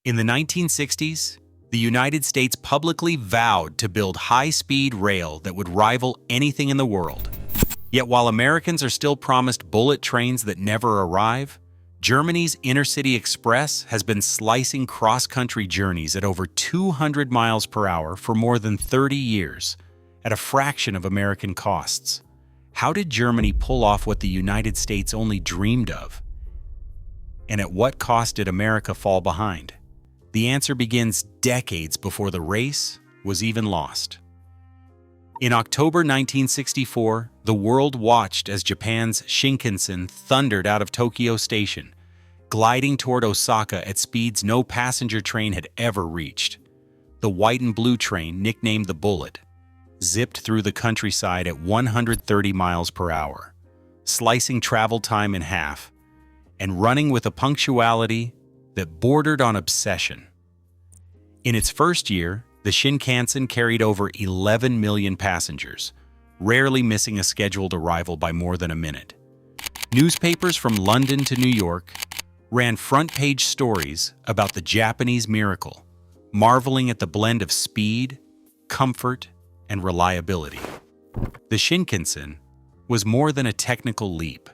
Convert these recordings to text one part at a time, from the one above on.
In the 1960s, the United States publicly vowed to build high-speed rail that would rival anything in the world. Yet while Americans are still promised bullet trains that never arrive, Germany's Intercity Express has been slicing cross-country journeys at over 200 miles per hour for more than 30 years, at a fraction of American costs. How did Germany pull off what the United States only dreamed of? And at what cost did America fall behind? The answer begins decades before the race was even lost. In October 1964, the world watched as Japan's Shinkansen thundered out of Tokyo Station, gliding toward Osaka at speeds no passenger train had ever reached. The white and blue train, nicknamed the Bullet, zipped through the countryside at 130 miles per hour, slicing travel time in half and running with a punctuality that bordered on obsession. In its first year, the Shinkansen carried over 11 million passengers, rarely missing a scheduled arrival by more than a minute. Newspapers from London to New York ran front-page stories about the Japanese miracle, marveling at the blend of speed, comfort, and reliability. The Shinkansen was more than a technical leap.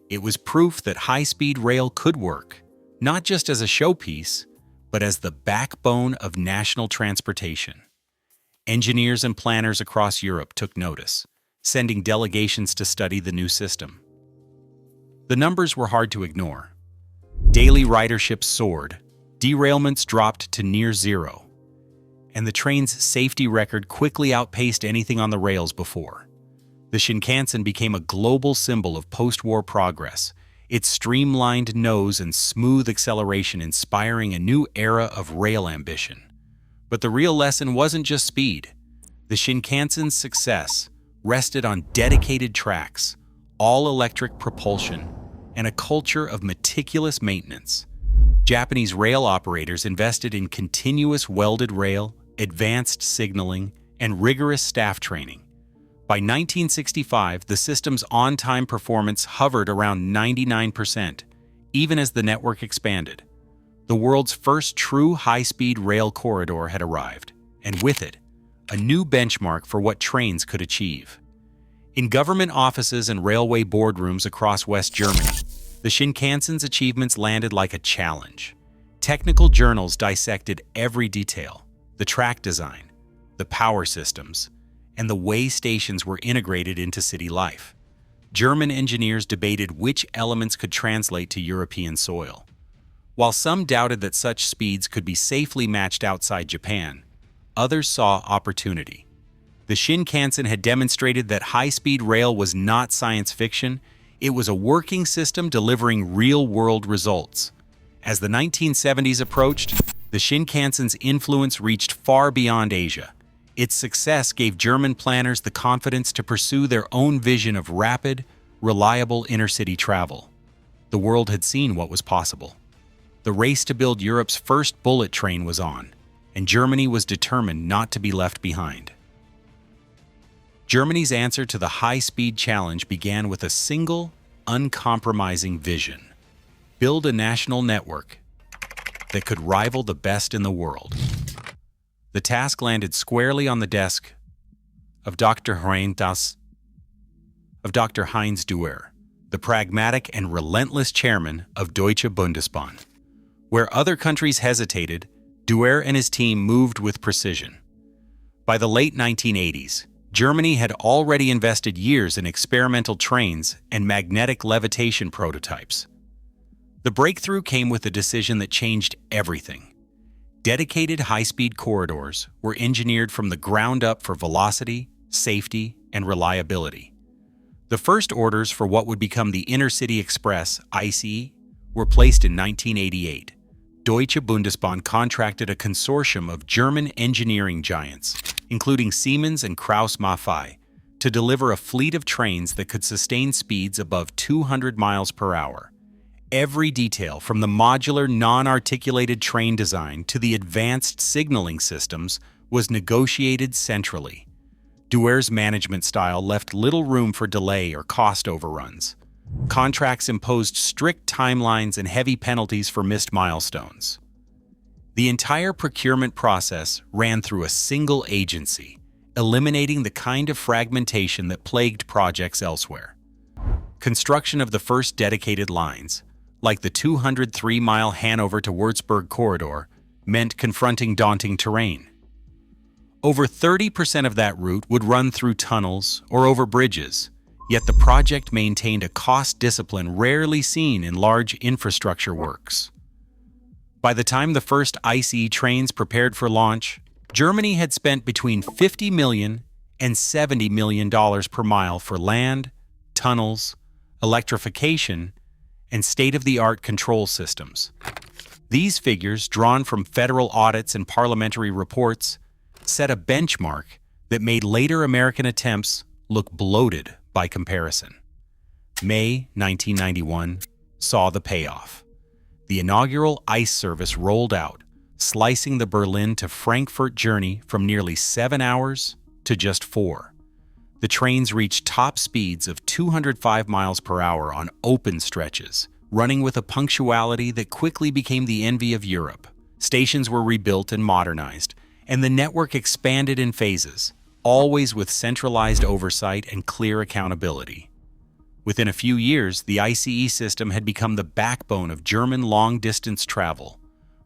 It was proof that high-speed rail could work, not just as a showpiece, but as the backbone of national transportation. Engineers and planners across Europe took notice, sending delegations to study the new system. The numbers were hard to ignore. Daily ridership soared, derailments dropped to near zero, and the train's safety record quickly outpaced anything on the rails before. The Shinkansen became a global symbol of post-war progress, its streamlined nose and smooth acceleration inspiring a new era of rail ambition. But the real lesson wasn't just speed. The Shinkansen's success rested on dedicated tracks, all-electric propulsion, and a culture of meticulous maintenance. Japanese rail operators invested in continuous welded rail, advanced signaling, and rigorous staff training. By 1965, the system's on-time performance hovered around 99%, even as the network expanded. The world's first true high-speed rail corridor had arrived, and with it, a new benchmark for what trains could achieve. In government offices and railway boardrooms across West Germany, the Shinkansen's achievements landed like a challenge. Technical journals dissected every detail: the track design, the power systems, and the way stations were integrated into city life. German engineers debated which elements could translate to European soil. While some doubted that such speeds could be safely matched outside Japan, others saw opportunity. The Shinkansen had demonstrated that high-speed rail was not science fiction, it was a working system delivering real-world results. As the 1970s approached, the Shinkansen's influence reached far beyond Asia. Its success gave German planners the confidence to pursue their own vision of rapid, reliable intercity travel. The world had seen what was possible. The race to build Europe's first bullet train was on, and Germany was determined not to be left behind. Germany's answer to the high-speed challenge began with a single, uncompromising vision: build a national network that could rival the best in the world. The task landed squarely on the desk of Dr. Heinz Dewar, the pragmatic and relentless chairman of Deutsche Bundesbahn. Where other countries hesitated, Dewar and his team moved with precision. By the late 1980s, Germany had already invested years in experimental trains and magnetic levitation prototypes. The breakthrough came with a decision that changed everything. Dedicated high-speed corridors were engineered from the ground up for velocity, safety, and reliability. The first orders for what would become the Intercity Express, ICE, were placed in 1988. Deutsche Bundesbahn contracted a consortium of German engineering giants, including Siemens and Krauss-Maffei, to deliver a fleet of trains that could sustain speeds above 200 miles per hour. Every detail, from the modular, non-articulated train design to the advanced signaling systems, was negotiated centrally. Dewar's management style left little room for delay or cost overruns. Contracts imposed strict timelines and heavy penalties for missed milestones. The entire procurement process ran through a single agency, eliminating the kind of fragmentation that plagued projects elsewhere. Construction of the first dedicated lines, like the 203-mile Hanover to Würzburg corridor, meant confronting daunting terrain. Over 30% of that route would run through tunnels or over bridges, yet the project maintained a cost discipline rarely seen in large infrastructure works. By the time the first ICE trains prepared for launch, Germany had spent between $50 million and $70 million per mile for land, tunnels, electrification, and state-of-the-art control systems. These figures, drawn from federal audits and parliamentary reports, set a benchmark that made later American attempts look bloated by comparison. May 1991 saw the payoff. The inaugural ICE service rolled out, slicing the Berlin to Frankfurt journey from nearly 7 hours to just 4. The trains reached top speeds of 205 miles per hour on open stretches, running with a punctuality that quickly became the envy of Europe. Stations were rebuilt and modernized, and the network expanded in phases, always with centralized oversight and clear accountability. Within a few years, the ICE system had become the backbone of German long-distance travel,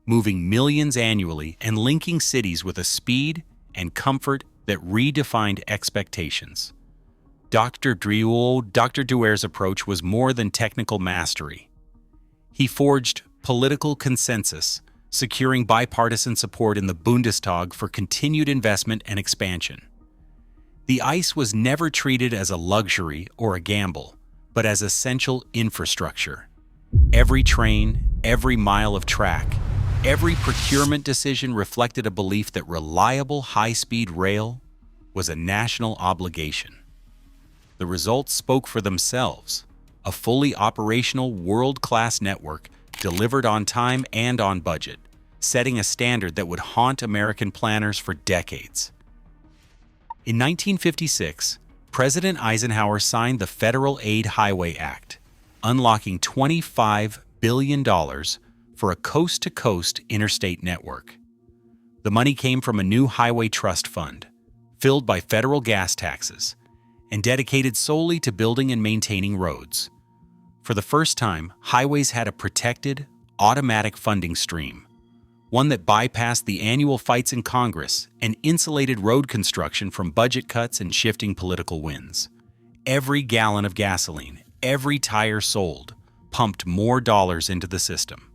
moving millions annually and linking cities with a speed and comfort that redefined expectations. Dr. Duer's approach was more than technical mastery. He forged political consensus, securing bipartisan support in the Bundestag for continued investment and expansion. The ICE was never treated as a luxury or a gamble, but as essential infrastructure. Every train, every mile of track, every procurement decision reflected a belief that reliable high-speed rail was a national obligation. The results spoke for themselves: a fully operational world-class network delivered on time and on budget, setting a standard that would haunt American planners for decades. In 1956, President Eisenhower signed the Federal Aid Highway Act, unlocking $25 billion for a coast-to-coast interstate network. The money came from a new highway trust fund, filled by federal gas taxes, and dedicated solely to building and maintaining roads. For the first time, highways had a protected, automatic funding stream, one that bypassed the annual fights in Congress and insulated road construction from budget cuts and shifting political winds. Every gallon of gasoline, every tire sold, pumped more dollars into the system.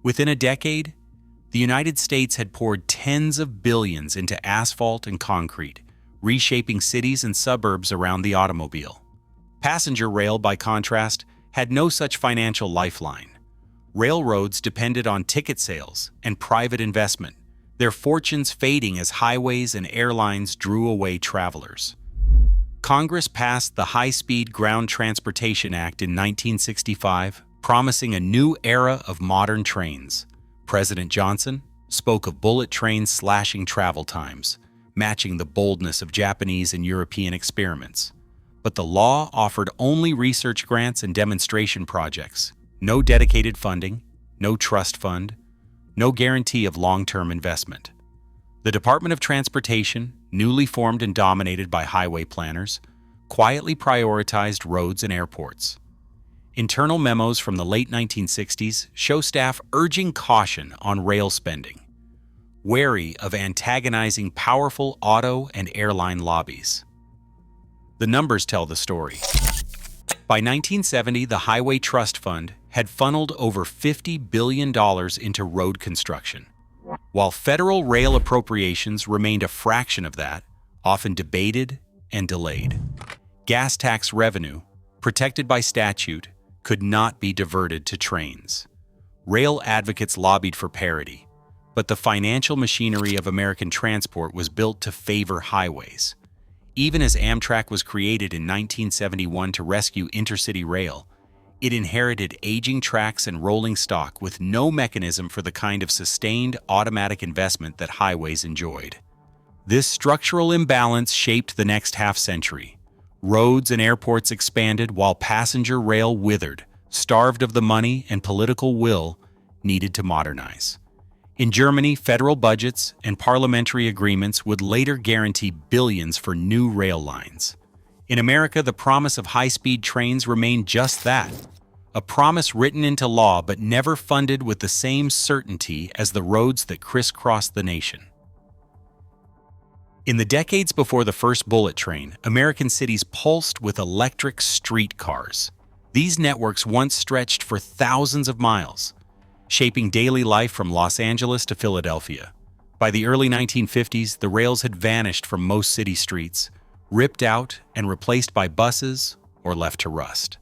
Within a decade, the United States had poured tens of billions into asphalt and concrete, reshaping cities and suburbs around the automobile. Passenger rail, by contrast, had no such financial lifeline. Railroads depended on ticket sales and private investment, their fortunes fading as highways and airlines drew away travelers. Congress passed the High-Speed Ground Transportation Act in 1965, promising a new era of modern trains. President Johnson spoke of bullet trains slashing travel times, matching the boldness of Japanese and European experiments. But the law offered only research grants and demonstration projects. No dedicated funding, no trust fund, no guarantee of long-term investment. The Department of Transportation, newly formed and dominated by highway planners, quietly prioritized roads and airports. Internal memos from the late 1960s show staff urging caution on rail spending, wary of antagonizing powerful auto and airline lobbies. The numbers tell the story. By 1970, the Highway Trust Fund had funneled over $50 billion into road construction, while federal rail appropriations remained a fraction of that, often debated and delayed. Gas tax revenue, protected by statute, could not be diverted to trains. Rail advocates lobbied for parity, but the financial machinery of American transport was built to favor highways. Even as Amtrak was created in 1971 to rescue intercity rail, it inherited aging tracks and rolling stock with no mechanism for the kind of sustained automatic investment that highways enjoyed. This structural imbalance shaped the next half-century. Roads and airports expanded while passenger rail withered, starved of the money and political will needed to modernize. In Germany, federal budgets and parliamentary agreements would later guarantee billions for new rail lines. In America, the promise of high-speed trains remained just that, a promise written into law but never funded with the same certainty as the roads that crisscrossed the nation. In the decades before the first bullet train, American cities pulsed with electric streetcars. These networks once stretched for thousands of miles, shaping daily life from Los Angeles to Philadelphia. By the early 1950s, the rails had vanished from most city streets, ripped out and replaced by buses or left to rust.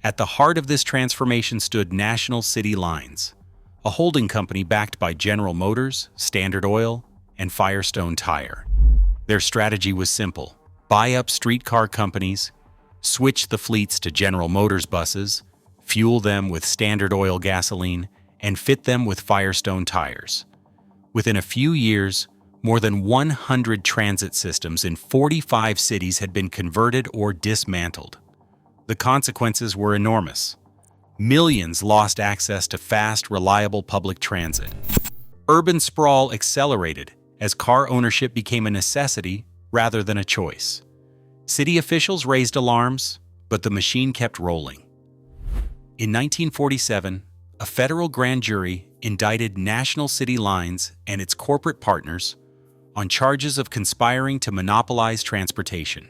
At the heart of this transformation stood National City Lines, a holding company backed by General Motors, Standard Oil, and Firestone Tire. Their strategy was simple: buy up streetcar companies, switch the fleets to General Motors buses, fuel them with Standard Oil gasoline, and fit them with Firestone tires. Within a few years, more than 100 transit systems in 45 cities had been converted or dismantled. The consequences were enormous. Millions lost access to fast, reliable public transit. Urban sprawl accelerated as car ownership became a necessity rather than a choice. City officials raised alarms, but the machine kept rolling. In 1947, a federal grand jury indicted National City Lines and its corporate partners on charges of conspiring to monopolize transportation.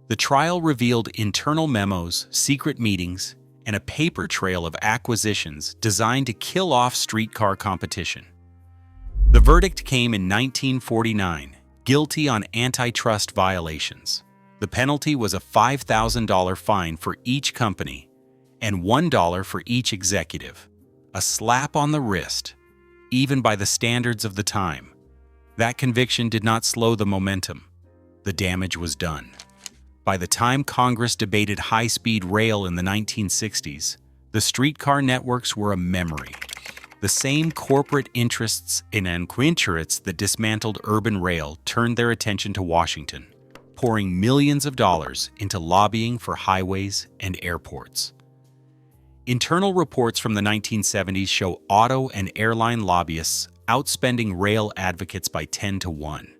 The trial revealed internal memos, secret meetings, and a paper trail of acquisitions designed to kill off streetcar competition. The verdict came in 1949, guilty on antitrust violations. The penalty was a $5,000 fine for each company and $1 for each executive, a slap on the wrist, even by the standards of the time. That conviction did not slow the momentum. The damage was done. By the time Congress debated high-speed rail in the 1960s, the streetcar networks were a memory. The same corporate interests and inquintrates that dismantled urban rail turned their attention to Washington, pouring millions of dollars into lobbying for highways and airports. Internal reports from the 1970s show auto and airline lobbyists outspending rail advocates by 10 to 1.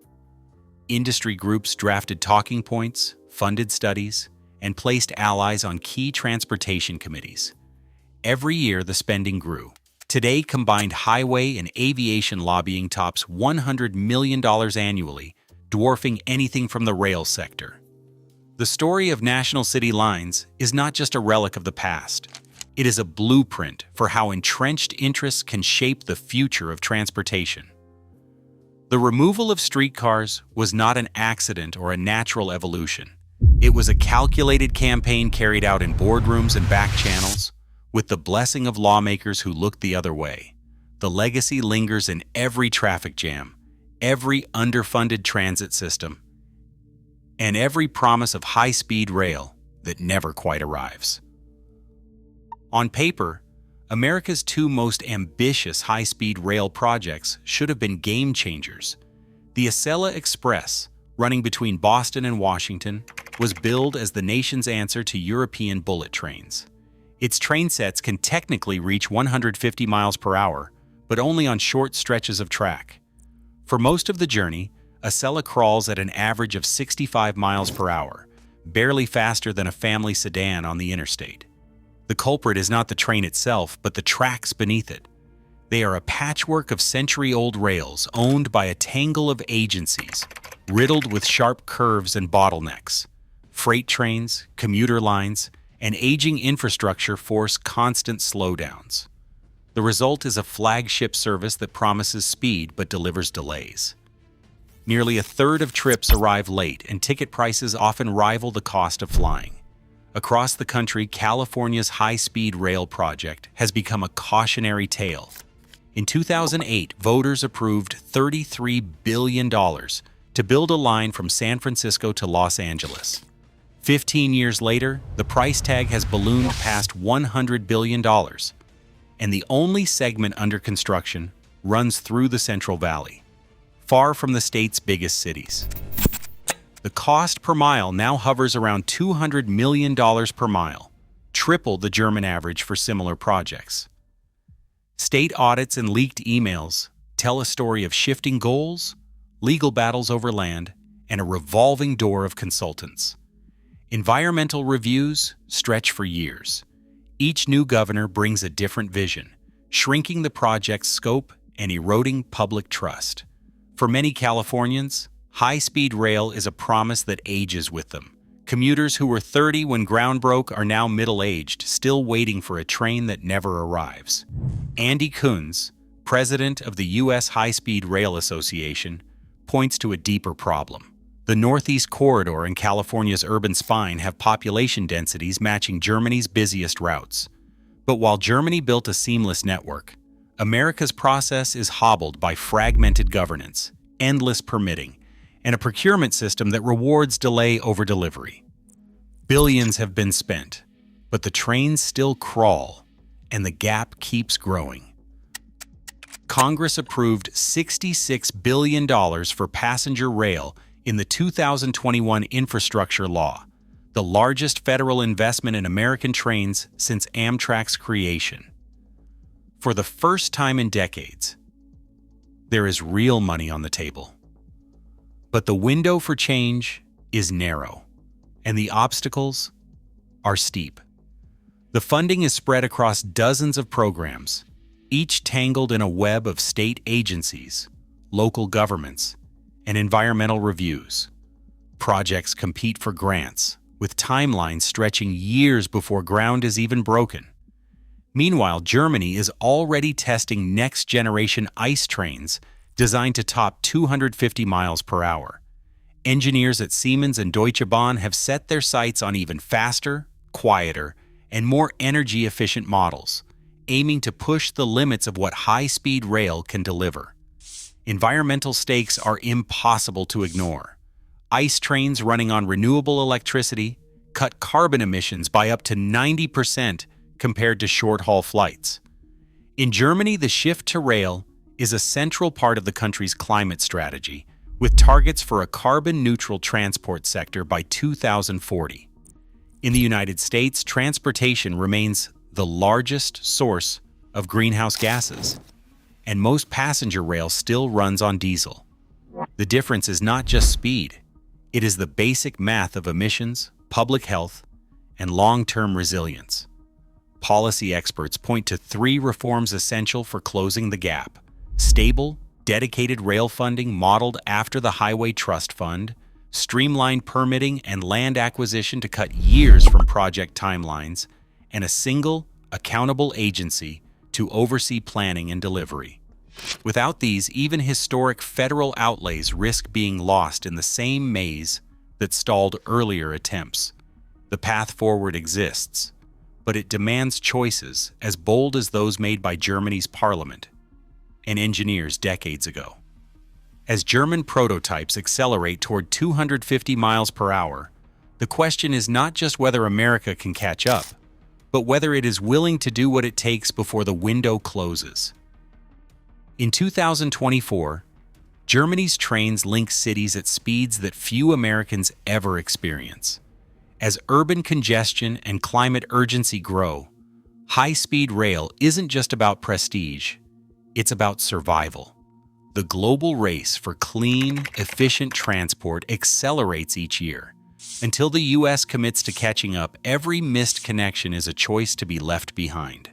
Industry groups drafted talking points, funded studies, and placed allies on key transportation committees. Every year, the spending grew. Today, combined highway and aviation lobbying tops $100 million annually, dwarfing anything from the rail sector. The story of National City Lines is not just a relic of the past. It is a blueprint for how entrenched interests can shape the future of transportation. The removal of streetcars was not an accident or a natural evolution. It was a calculated campaign carried out in boardrooms and back channels, with the blessing of lawmakers who looked the other way. The legacy lingers in every traffic jam, every underfunded transit system, and every promise of high-speed rail that never quite arrives. On paper, America's two most ambitious high-speed rail projects should have been game changers. The Acela Express, running between Boston and Washington, was billed as the nation's answer to European bullet trains. Its train sets can technically reach 150 miles per hour, but only on short stretches of track. For most of the journey, Acela crawls at an average of 65 miles per hour, barely faster than a family sedan on the interstate. The culprit is not the train itself, but the tracks beneath it. They are a patchwork of century-old rails owned by a tangle of agencies, riddled with sharp curves and bottlenecks. Freight trains, commuter lines, and aging infrastructure force constant slowdowns. The result is a flagship service that promises speed but delivers delays. Nearly a third of trips arrive late, and ticket prices often rival the cost of flying. Across the country, California's high-speed rail project has become a cautionary tale. In 2008, voters approved $33 billion to build a line from San Francisco to Los Angeles. 15 years later, the price tag has ballooned past $100 billion, and the only segment under construction runs through the Central Valley, far from the state's biggest cities. The cost per mile now hovers around $200 million per mile, triple the German average for similar projects. State audits and leaked emails tell a story of shifting goals, legal battles over land, and a revolving door of consultants. Environmental reviews stretch for years. Each new governor brings a different vision, shrinking the project's scope and eroding public trust. For many Californians, high-speed rail is a promise that ages with them. Commuters who were 30 when ground broke are now middle-aged, still waiting for a train that never arrives. Andy Kunz, president of the U.S. High-Speed Rail Association, points to a deeper problem. The Northeast Corridor and California's urban spine have population densities matching Germany's busiest routes. But while Germany built a seamless network, America's process is hobbled by fragmented governance, endless permitting, and a procurement system that rewards delay over delivery. Billions have been spent, but the trains still crawl, and the gap keeps growing. Congress approved $66 billion for passenger rail in the 2021 infrastructure law, the largest federal investment in American trains since Amtrak's creation. For the first time in decades, there is real money on the table. But the window for change is narrow, and the obstacles are steep. The funding is spread across dozens of programs, each tangled in a web of state agencies, local governments, and environmental reviews. Projects compete for grants, with timelines stretching years before ground is even broken. Meanwhile, Germany is already testing next-generation ICE trains designed to top 250 miles per hour. Engineers at Siemens and Deutsche Bahn have set their sights on even faster, quieter, and more energy-efficient models, aiming to push the limits of what high-speed rail can deliver. Environmental stakes are impossible to ignore. ICE trains running on renewable electricity cut carbon emissions by up to 90% compared to short-haul flights. In Germany, the shift to rail is a central part of the country's climate strategy, with targets for a carbon-neutral transport sector by 2040. In the United States, transportation remains the largest source of greenhouse gases, and most passenger rail still runs on diesel. The difference is not just speed, it is the basic math of emissions, public health, and long-term resilience. Policy experts point to 3 reforms essential for closing the gap: stable, dedicated rail funding modeled after the Highway Trust Fund, streamlined permitting and land acquisition to cut years from project timelines, and a single, accountable agency to oversee planning and delivery. Without these, even historic federal outlays risk being lost in the same maze that stalled earlier attempts. The path forward exists, but it demands choices as bold as those made by Germany's parliament and engineers decades ago. As German prototypes accelerate toward 250 miles per hour, the question is not just whether America can catch up, but whether it is willing to do what it takes before the window closes. In 2024, Germany's trains link cities at speeds that few Americans ever experience. As urban congestion and climate urgency grow, high-speed rail isn't just about prestige, it's about survival. The global race for clean, efficient transport accelerates each year. Until the U.S. commits to catching up, every missed connection is a choice to be left behind.